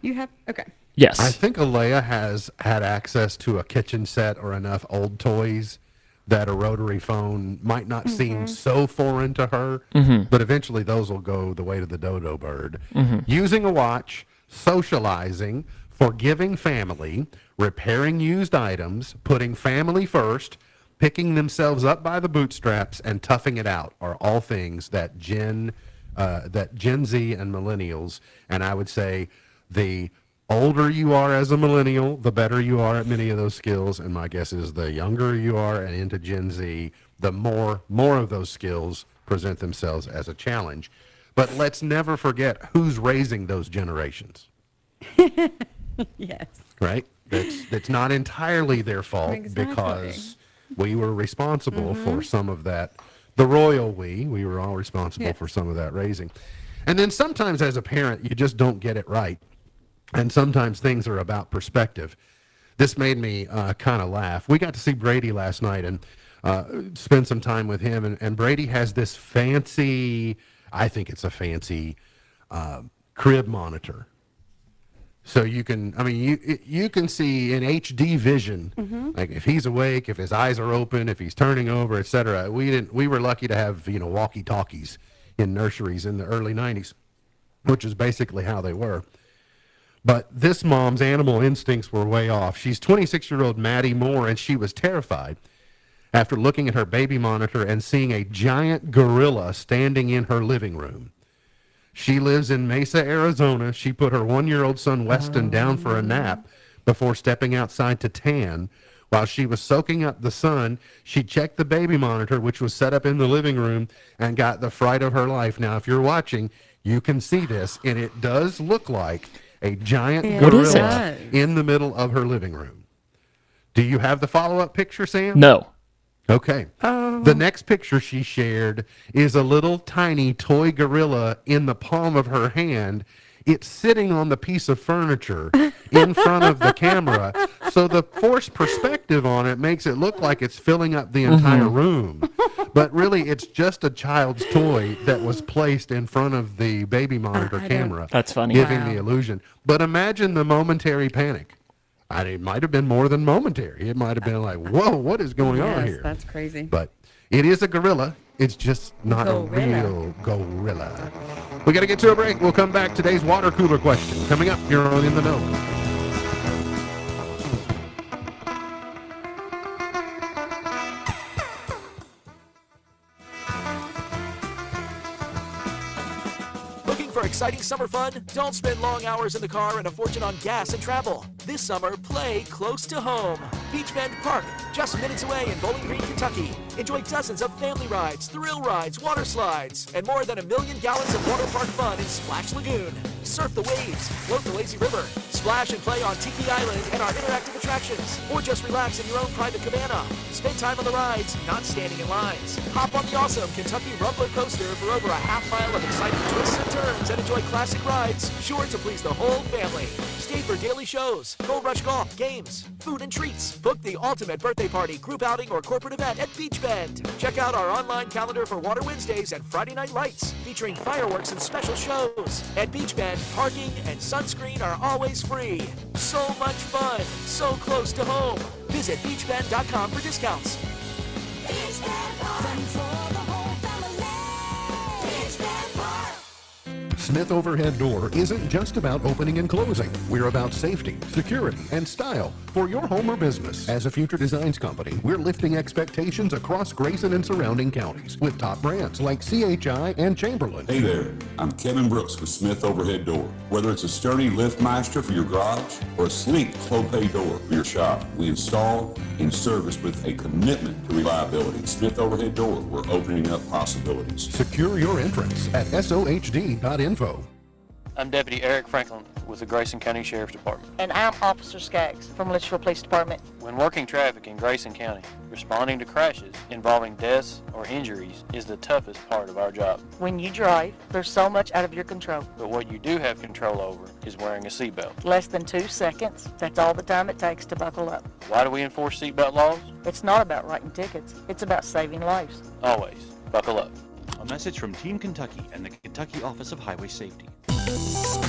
You have, okay. Yes. I think Alea has had access to a kitchen set or enough old toys that a rotary phone might not seem so foreign to her, but eventually those will go the way to the dodo bird. Using a watch, socializing, forgiving family, repairing used items, putting family first, picking themselves up by the bootstraps, and toughing it out are all things that Gen Z and millennials, and I would say the older you are as a millennial, the better you are at many of those skills. And my guess is the younger you are and into Gen Z, the more of those skills present themselves as a challenge. But let's never forget who's raising those generations, Yes. right? That's not entirely their fault Exactly. because we were responsible for some of that. The royal we were all responsible Yes. for some of that raising. And then sometimes as a parent, you just don't get it right. And sometimes things are about perspective. This made me kind of laugh. We got to see Brady last night and spend some time with him. And Brady has this fancy, I think it's a fancy crib monitor. So you can, you can see in HD vision, like if he's awake, if his eyes are open, if he's turning over, etc. We were lucky to have, walkie-talkies in nurseries in the early 90s, which is basically how they were. But this mom's animal instincts were way off. She's 26-year-old Maddie Moore, and she was terrified after looking at her baby monitor and seeing a giant gorilla standing in her living room. She lives in Mesa, Arizona. She put her 1-year-old son, Weston, down for a nap before stepping outside to tan. While she was soaking up the sun, she checked the baby monitor, which was set up in the living room, and got the fright of her life. Now, if you're watching, you can see this, and it does look like a giant It gorilla does. in the middle of her living room. Do you have the follow-up picture, Sam? No. Okay. The next picture she shared is a little tiny toy gorilla in the palm of her hand. It's sitting on the piece of furniture in front of the camera. So the forced perspective on it makes it look like it's filling up the entire room. But really, it's just a child's toy that was placed in front of the baby monitor camera. That's funny. Giving Wow. the illusion. But imagine the momentary panic It might have been more than momentary. It might have been like, whoa, what is going on Yes, here? that's crazy. But it is a gorilla. It's just not a Gorilla. real gorilla. We got to get to a break. We'll come back. Today's water cooler question coming up here on In the Know. Looking for exciting summer fun? Don't spend long hours in the car and a fortune on gas and travel. This summer, play close to home. Beach Bend Park, just minutes away in Bowling Green, Kentucky. Enjoy dozens of family rides, thrill rides, water slides, and more than 1 million gallons of water park fun in Splash Lagoon. Surf the waves, float the lazy river, splash and play on Tiki Island and our interactive attractions, or just relax in your own private cabana. Spend time on the rides, not standing in lines. Hop on the awesome Kentucky Rumbler Coaster for over a half mile of exciting twists and turns and enjoy classic rides, sure to please the whole family. Stay for daily shows, Gold Rush Golf, games, food and treats. Book the ultimate birthday party, group outing, or corporate event at Beach Bend. Check out our online calendar for Water Wednesdays and Friday Night Lights, featuring fireworks and special shows. At Beach Bend, parking and sunscreen are always free. So much fun, so close to home. Visit beachbend.com for discounts. Beach Bend Park. For the whole family. Beach Bend Park. Smith Overhead Door isn't just about opening and closing. We're about safety, security, and style for your home or business. As a Future Designs company, we're lifting expectations across Grayson and surrounding counties with top brands like CHI and Chamberlain. Hey there, I'm Kevin Brooks with Smith Overhead Door. Whether it's a sturdy LiftMeister for your garage or a sleek Clopay door for your shop, we install and service with a commitment to reliability. Smith Overhead Door, we're opening up possibilities. Secure your entrance at sohd.info. I'm Deputy Eric Franklin with the Grayson County Sheriff's Department. And I'm Officer Skaggs from Litchfield Police Department. When working traffic in Grayson County, responding to crashes involving deaths or injuries is the toughest part of our job. When you drive, there's so much out of your control. But what you do have control over is wearing a seatbelt. Less than 2 seconds. That's all the time it takes to buckle up. Why do we enforce seatbelt laws? It's not about writing tickets. It's about saving lives. Always. Buckle up. A message from Team Kentucky and the Kentucky Office of Highway Safety.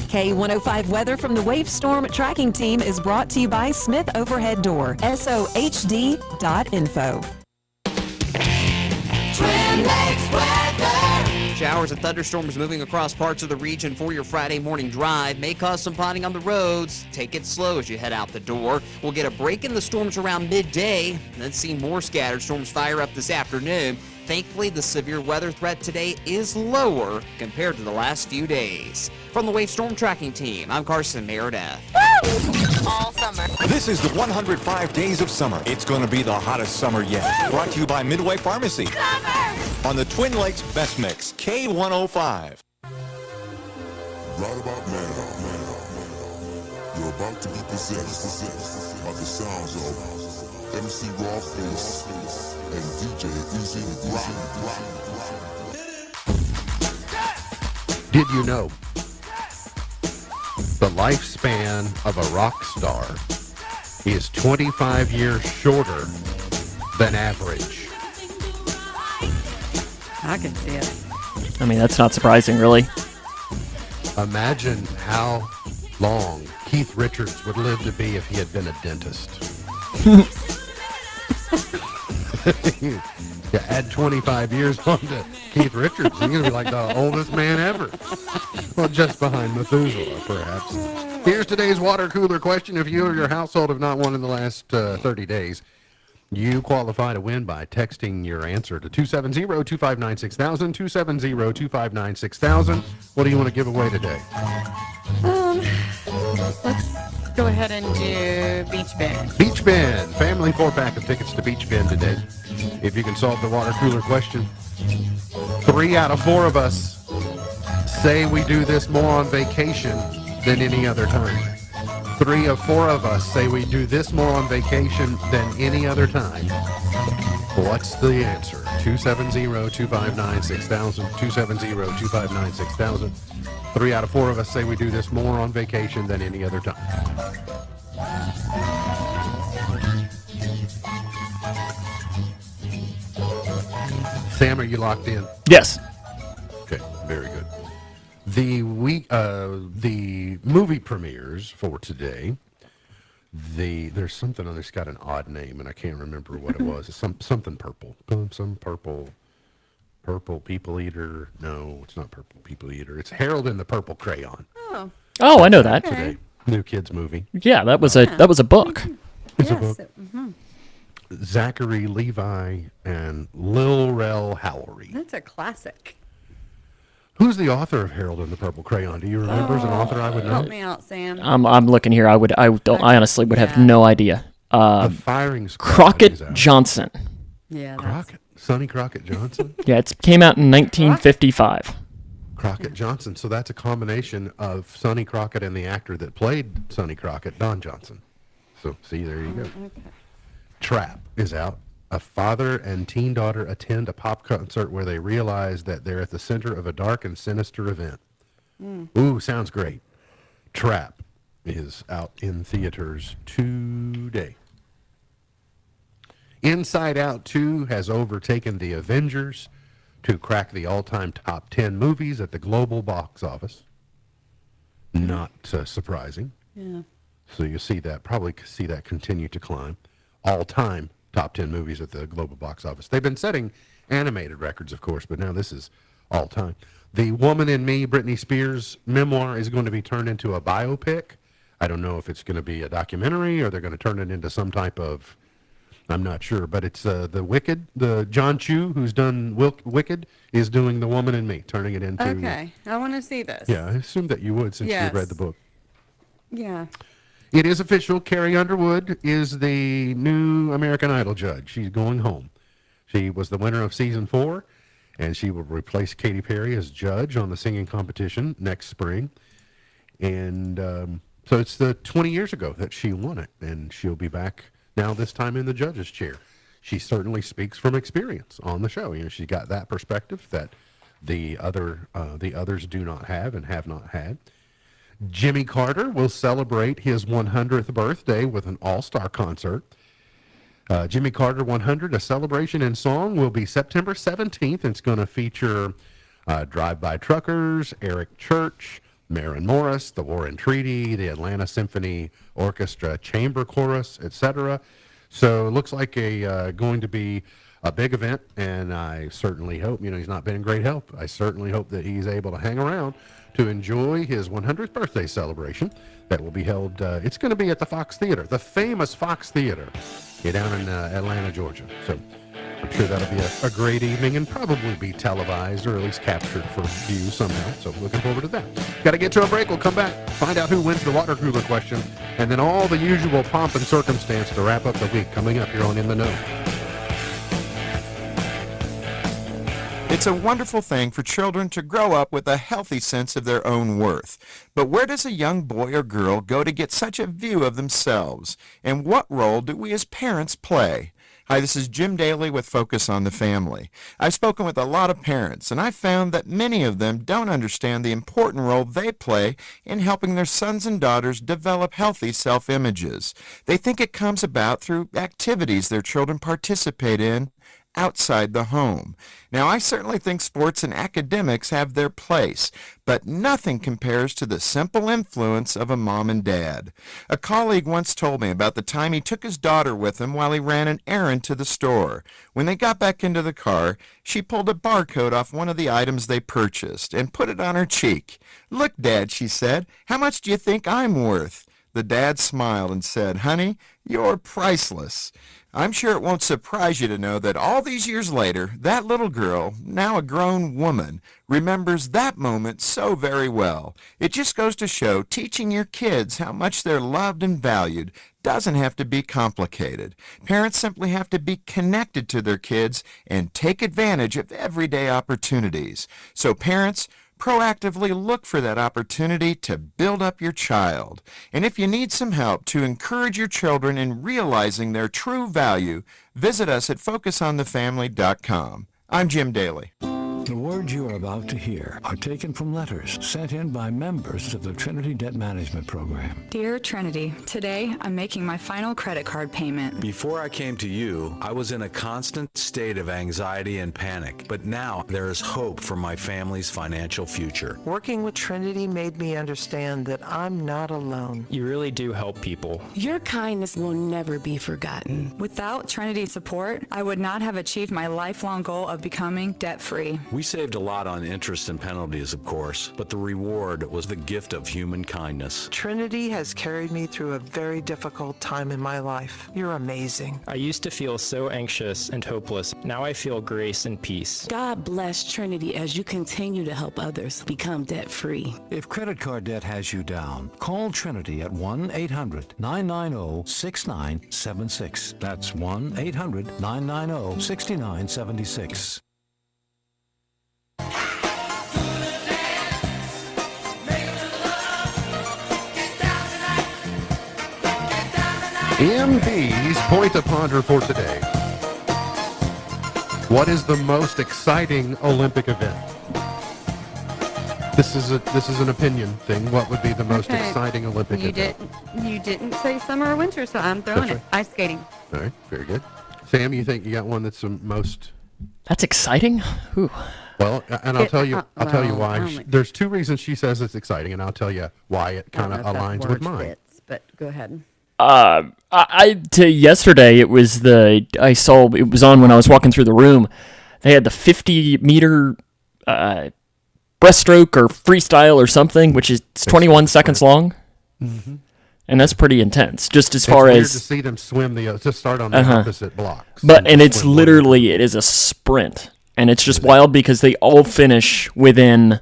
K105 weather from the Wave Storm Tracking Team is brought to you by Smith Overhead Door, sohd.info. Twin Lakes weather. Showers and thunderstorms moving across parts of the region for your Friday morning drive may cause some potting on the roads. Take it slow as you head out the door. We'll get a break in the storms around midday, then see more scattered storms fire up this afternoon. Thankfully, the severe weather threat today is lower compared to the last few days. From the Wave Storm Tracking Team, I'm Carson Meredith. All summer. This is the 105 Days of Summer. It's going to be the hottest summer yet. Brought to you by Midway Pharmacy. Summer! On the Twin Lakes Best Mix, K105. Right about now, you're about to be possessed by the sounds of MC Rawface and DJ Easy Rock. Did you know the lifespan of a rock star is 25 years shorter than average? I can see it. I mean, that's not surprising, really. Imagine how long Keith Richards would live to be if he had been a dentist. You add 25 years on to Keith Richards, he's going to be like the oldest man ever. Well, just behind Methuselah, perhaps. Here's today's water cooler question. If you or your household have not won in the last 30 days, you qualify to win by texting your answer to 270-259-6000, 270-259-6000. What do you want to give away today? Let's go ahead and do Beach Bend. Beach Bend. Family 4-pack of tickets to Beach Bend today. If you can solve the water cooler question. 3 out of 4 of us say we do this more on vacation than any other time. 3 of 4 of us say we do this more on vacation than any other time. What's the answer? 270-259-6000, 270-259-6000. 3 out of 4 of us say we do this more on vacation than any other time. Sam, are you locked in? Yes. Okay, very good. The movie premieres for today. There's something on. It's got an odd name, and I can't remember what it was. It's something purple. Some purple people eater. No, it's not purple people eater. It's Harold and the Purple Crayon. Oh, I know that. Today. New kids movie. Yeah, that was a book. It's a book. Zachary Levi and Lil Rel Howery. That's a classic. Who's the author of Harold and the Purple Crayon? Do you remember as an author I would know? Help me out, Sam. I'm looking here. I honestly would have no idea. The Firing Squad is Crockett out. Johnson. Yeah. Crockett? Sonny Crockett Johnson? Yeah, it came out in 1955. Crockett Johnson. So that's a combination of Sonny Crockett and the actor that played Sonny Crockett, Don Johnson. So, see, there you go. Okay. Trap is out. A father and teen daughter attend a pop concert where they realize that they're at the center of a dark and sinister event. Ooh, sounds great. Trap is out in theaters today. Inside Out 2 has overtaken The Avengers to crack the all-time top 10 movies at the global box office. Not surprising. Yeah. So you see that, probably see that continue to climb. All-time top 10 movies at the global box office. They've been setting animated records, of course, but now this is all-time. The Woman in Me, Britney Spears memoir, is going to be turned into a biopic. I don't know if it's going to be a documentary or they're going to turn it into some type of, I'm not sure, but it's the Wicked, the John Chu, who's done Wicked, is doing The Woman in Me, turning it into... Okay, I want to see this. Yeah, I assumed that you would since you read the book. Yeah. It is official. Carrie Underwood is the new American Idol judge. She's going home. She was the winner of season 4, and she will replace Katy Perry as judge on the singing competition next spring. And so it's the 20 years ago that she won it, and she'll be back now this time in the judge's chair. She certainly speaks from experience on the show. You know, she's got that perspective that the others do not have and have not had. Jimmy Carter will celebrate his 100th birthday with an all-star concert. Jimmy Carter 100, a celebration in song, will be September 17th. It's going to feature Drive-By Truckers, Eric Church, Maren Morris, the War and Treaty, the Atlanta Symphony Orchestra Chamber Chorus, etc. So it looks like going to be a big event, and I certainly hope, he's not been in great health. I certainly hope that he's able to hang around to enjoy his 100th birthday celebration that will be held, it's going to be at the Fox Theater, the famous Fox Theater down in Atlanta, Georgia. So I'm sure that'll be a great evening and probably be televised or at least captured for view somehow. So looking forward to that. Got to get to a break. We'll come back, find out who wins the water cooler question, and then all the usual pomp and circumstance to wrap up the week coming up here on In the Know. It's a wonderful thing for children to grow up with a healthy sense of their own worth. But where does a young boy or girl go to get such a view of themselves? And what role do we as parents play? Hi, this is Jim Daly with Focus on the Family. I've spoken with a lot of parents, and I've found that many of them don't understand the important role they play in helping their sons and daughters develop healthy self-images. They think it comes about through activities their children participate in outside the home. Now, I certainly think sports and academics have their place, but nothing compares to the simple influence of a mom and dad. A colleague once told me about the time he took his daughter with him while he ran an errand to the store. When they got back into the car, she pulled a barcode off one of the items they purchased and put it on her cheek. "Look, Dad," she said, "how much do you think I'm worth?" The dad smiled and said, "Honey, you're priceless." I'm sure it won't surprise you to know that all these years later, that little girl, now a grown woman, remembers that moment so very well. It just goes to show teaching your kids how much they're loved and valued doesn't have to be complicated. Parents simply have to be connected to their kids and take advantage of everyday opportunities. So parents, proactively look for that opportunity to build up your child. And if you need some help to encourage your children in realizing their true value, visit us at FocusOnTheFamily.com. I'm Jim Daly. The words you are about to hear are taken from letters sent in by members of the Trinity Debt Management Program. Dear Trinity, today I'm making my final credit card payment. Before I came to you, I was in a constant state of anxiety and panic, but now there is hope for my family's financial future. Working with Trinity made me understand that I'm not alone. You really do help people. Your kindness will never be forgotten. Without Trinity's support, I would not have achieved my lifelong goal of becoming debt-free. We saved a lot on interest and penalties, of course, but the reward was the gift of human kindness. Trinity has carried me through a very difficult time in my life. You're amazing. I used to feel so anxious and hopeless. Now I feel grace and peace. God bless Trinity as you continue to help others become debt-free. If credit card debt has you down, call Trinity at 1-800-990-6976. That's 1-800-990-6976. MD's Point to Ponder for today. What is the most exciting Olympic event? This is an opinion thing. What would be the most exciting Olympic event? You didn't say summer or winter, so I'm throwing it. Ice skating. All right, very good. Sam, you think you got one that's the most? That's exciting. Ooh. Well, and I'll tell you why. There's two reasons she says it's exciting, and I'll tell you why it kind of aligns with mine. But go ahead. Yesterday it was I saw it was on when I was walking through the room. They had the 50-meter breaststroke or freestyle or something, which is 21 seconds long, and that's pretty intense. Just as far weird as to see them swim to start on the opposite blocks, and it's literally it is a sprint, and it's just wild because they all finish within,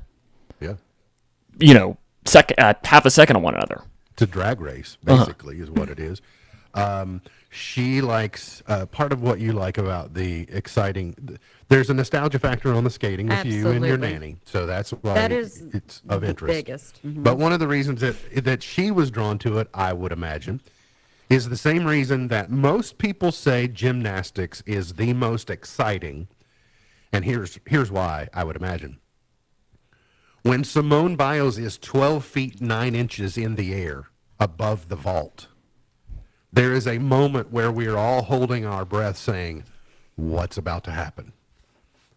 half a second of one another. It's a drag race, basically, is what it is. She likes part of what you like about the exciting. There's a nostalgia factor on the skating with you and your nanny, so that's why it's of interest. Biggest. But one of the reasons that she was drawn to it, I would imagine, is the same reason that most people say gymnastics is the most exciting, and here's why I would imagine. When Simone Biles is 12 feet 9 inches in the air above the vault, there is a moment where we're all holding our breath saying, what's about to happen?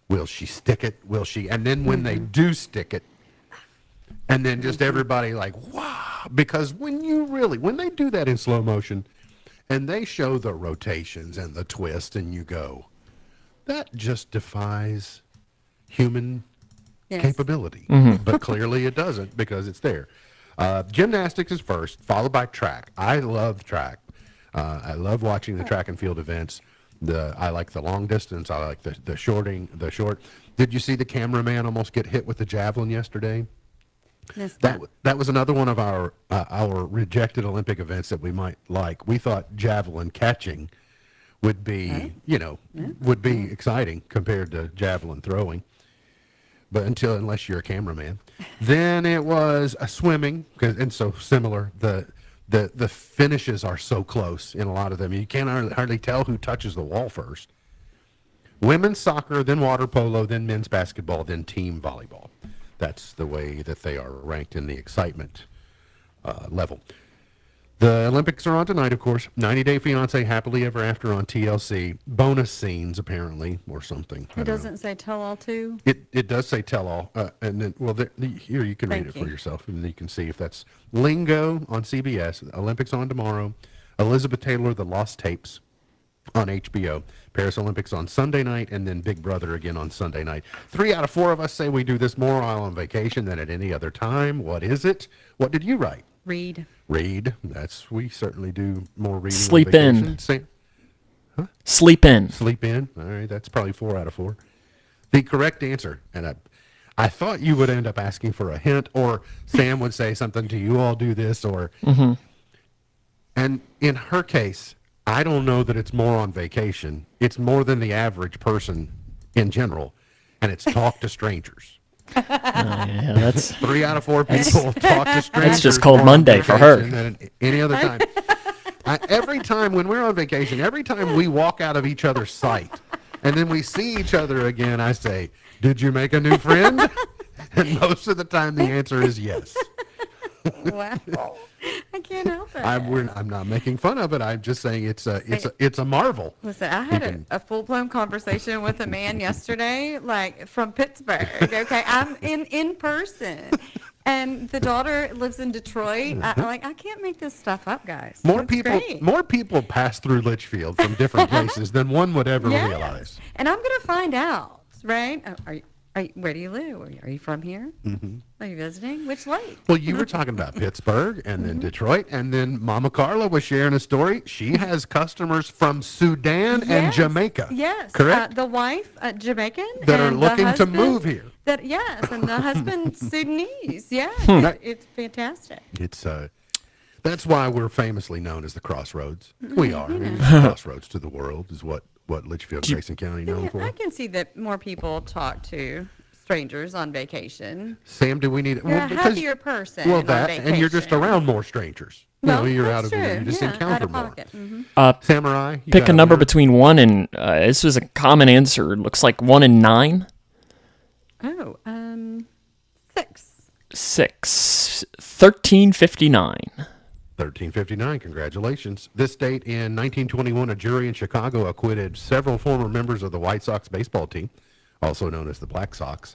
Will she stick it? Will she? And then when they do stick it, and then just everybody like, wow, because when they do that in slow motion and they show the rotations and the twist and you go, that just defies human capability. But clearly it doesn't because it's there. Gymnastics is first, followed by track. I love track. I love watching the track and field events. I like the long distance. I like the short. Did you see the cameraman almost get hit with the javelin yesterday? That was another one of our rejected Olympic events that we might like. We thought javelin catching would be exciting compared to javelin throwing. But unless you're a cameraman, then it was a swimming, and so similar. The finishes are so close in a lot of them. You can't hardly tell who touches the wall first. Women's soccer, then water polo, then men's basketball, then team volleyball. That's the way that they are ranked in the excitement level. The Olympics are on tonight, of course. 90 Day Fiancé, Happily Ever After on TLC. Bonus scenes, apparently, or something. It doesn't say tell all too? It does say tell all. And then, here you can read it for yourself, and you can see if that's Lingo on CBS, Olympics on tomorrow, Elizabeth Taylor, The Lost Tapes on HBO, Paris Olympics on Sunday night, and then Big Brother again on Sunday night. 3 out of 4 of us say we do this more while on vacation than at any other time. What is it? What did you write? Read. We certainly do more reading. Sleep in. Huh? Sleep in. Sleep in. All right, that's probably 4 out of 4. The correct answer, and I thought you would end up asking for a hint, or Sam would say something to you, all do this, or. And in her case, I don't know that it's more on vacation. It's more than the average person in general, and it's talk to strangers. That's 3 out of 4 people talk to strangers. That's just called Monday for her. Than any other time. Every time when we're on vacation, every time we walk out of each other's sight, And then we see each other again. I say, did you make a new friend? And most of the time the answer is yes. Wow. I can't help it. I'm not making fun of it. I'm just saying it's a marvel. Listen, I had a full-blown conversation with a man yesterday, like from Pittsburgh. Okay, I'm in person, and the daughter lives in Detroit. I can't make this stuff up, guys. More It's people pass through Litchfield from different places than one would ever realize. And I'm gonna find out, right? Where do you live? Are you from here? Mm-hmm. Are you visiting? Which lake? Well, you were talking about Pittsburgh and then Detroit, and then Mama Carla was sharing a story. She has customers from Sudan and Jamaica. Yes. Correct? The wife, Jamaican. That are and looking the to husband, move here. Yes, and the husband Sudanese. Yes. It's fantastic. It's that's why we're famously known as the Crossroads. We are. I mean, crossroads to the world is what Litchfield, Grayson County known for. I can see that more people talk to strangers on vacation. Sam, do we need You're a happier person Well, on that, vacation. and you're just around more strangers. Well, You're that's out of true. you just Yeah, encounter out of more. pocket. Samurai, you Pick got a number winner? between 1 and, this was a common answer. It looks like 1 and 9. Oh, 6. 6. 1359. 1359, congratulations. This date in 1921, a jury in Chicago acquitted several former members of the White Sox baseball team, also known as the Black Sox.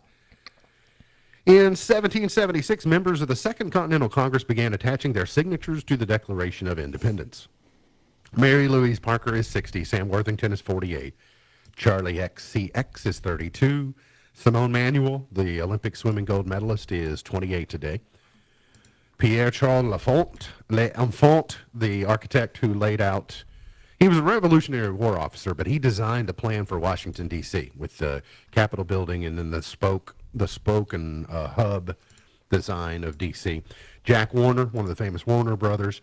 In 1776, members of the Second Continental Congress began attaching their signatures to the Declaration of Independence. Mary Louise Parker is 60, Sam Worthington is 48, Charlie XCX is 32, Simone Manuel, the Olympic swimming gold medalist, is 28 today. Pierre-Charles L'Enfant, the architect who laid out, he was a Revolutionary War officer, but he designed the plan for Washington, D.C. with the Capitol building and then the spoke and hub design of D.C. Jack Warner, one of the famous Warner brothers.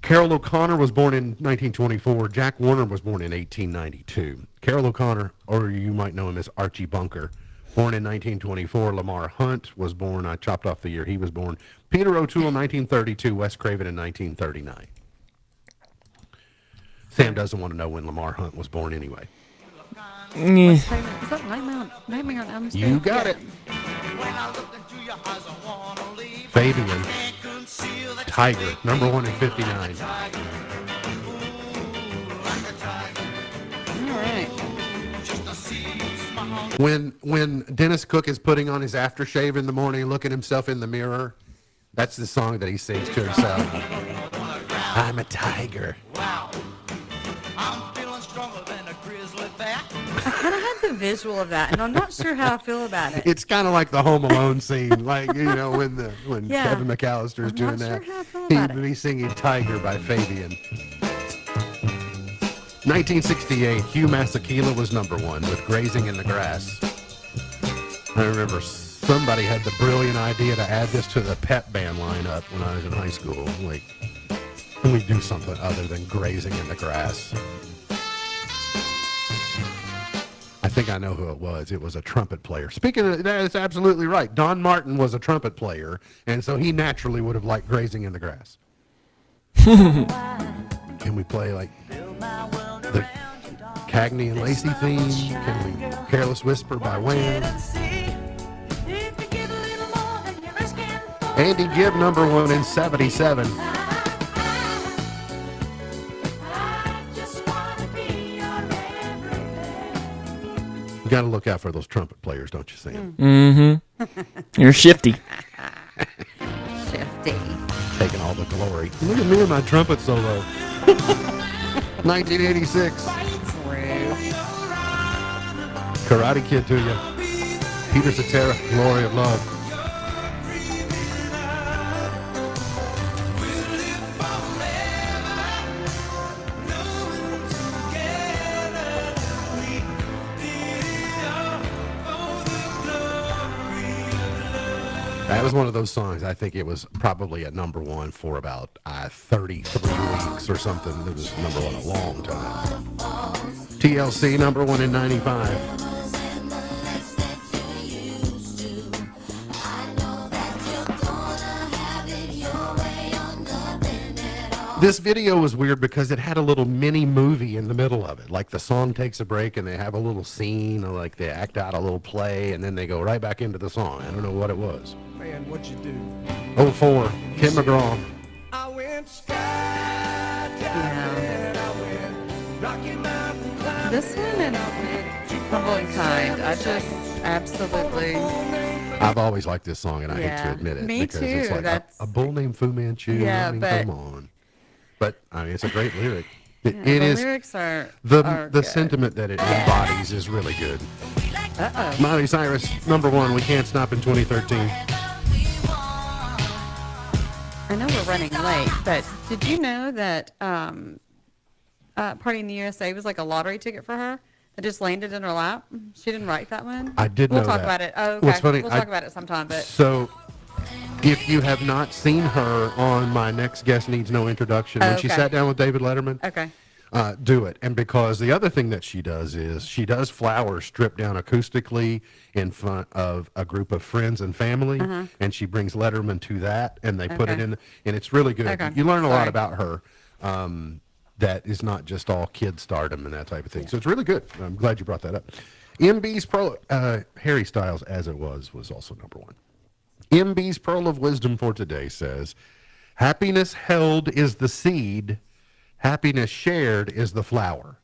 Carroll O'Connor was born in 1924. Jack Warner was born in 1892. Carroll O'Connor, or you might know him as Archie Bunker, born in 1924. Lamar Hunt was born, I chopped off the year he was born. Peter O'Toole, 1932. Wes Craven in 1939. Sam doesn't want to know when Lamar Hunt was born anyway. Is that Nightmare on Elm Street? You got it. Fabian, Tiger, number 1 in 59. All right. When Dennis Cook is putting on his aftershave in the morning and looking himself in the mirror, that's the song that he sings to himself. I'm a tiger. I kind of had the visual of that, and I'm not sure how I feel about it. It's kind of like the Home Alone scene, like, when Yeah. Kevin McAllister is doing not that. sure how I feel about it. He's singing Tiger by Fabian. 1968, Hugh Masekela was number 1 with Grazing in the Grass. I remember somebody had the brilliant idea to add this to the pep band lineup when I was in high school. Like, can we do something other than Grazing in the Grass? I think I know who it was. It was a trumpet player. Speaking of that, is absolutely right. Don Martin was a trumpet player, and so he naturally would have liked Grazing in the Grass. Can we play like the Cagney and Lacey theme? Can we Careless Whisper by Wham? Andy Gibb, number 1 in 77. You got to look out for those trumpet players, don't you, Sam? Mm-hmm. You're shifty. Shifty. Taking all the glory. Look at me and my trumpet solo. 1986. Karate Kid to you. Peter Cetera, Glory of Love. That was one of those songs. I think it was probably at number 1 for about 33 weeks or something. It was number 1 a long time. TLC, number 1 in 95. This video was weird because it had a little mini movie in the middle of it. Like the song takes a break and they have a little scene, or like they act out a little play, and then they go right back into the song. I don't know what it was. Man, what you do? 04, Tim McGraw. I went skydiving, I went Rocky Mountain climbing. This one and Humble and Kind, I just absolutely. I've always liked this song, and I hate to Yeah, admit it. me because too, It's like that's- a bull named Fu Manchu. Yeah, I mean, but- come on. But I mean, it's a great lyric. Yeah, It the is. lyrics are the good. sentiment that it embodies is really good. Uh-oh. Miley Cyrus, #1. We can't stop in 2013. I know we're running late, but did you know that Party in the USA was like a lottery ticket for her? It just landed in her lap. She didn't write that one. I did We'll know talk that. about it. Oh, okay. What's funny, we'll talk about it sometime. But So, if you have not seen her on My Next Guest Needs No Introduction, when she Okay. sat down with David Letterman, okay. do it. And because the other thing that she does is she does Flowers stripped down acoustically in front of a group of friends and family, and she brings Letterman to that, and they put it Okay. in, and it's really good. Okay. You learn a lot Sorry. about her. That is not just all kid stardom and that type of thing. So it's really good. I'm glad you brought that up. MB's Pro, Harry Styles, as it was also #1. MB's Pearl of Wisdom for today says, happiness held is the seed, happiness shared is the flower.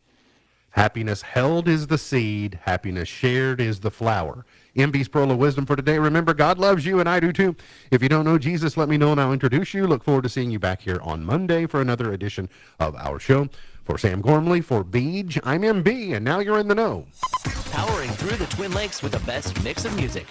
Happiness held is the seed, happiness shared is the flower. MB's Pearl of Wisdom for today. Remember, God loves you, and I do too. If you don't know Jesus, let me know, and I'll introduce you. Look forward to seeing you back here on Monday for another edition of our show. For Sam Gormley, for Beej, I'm MB, and now you're in the know. Powering through the Twin Lakes with the best mix of music.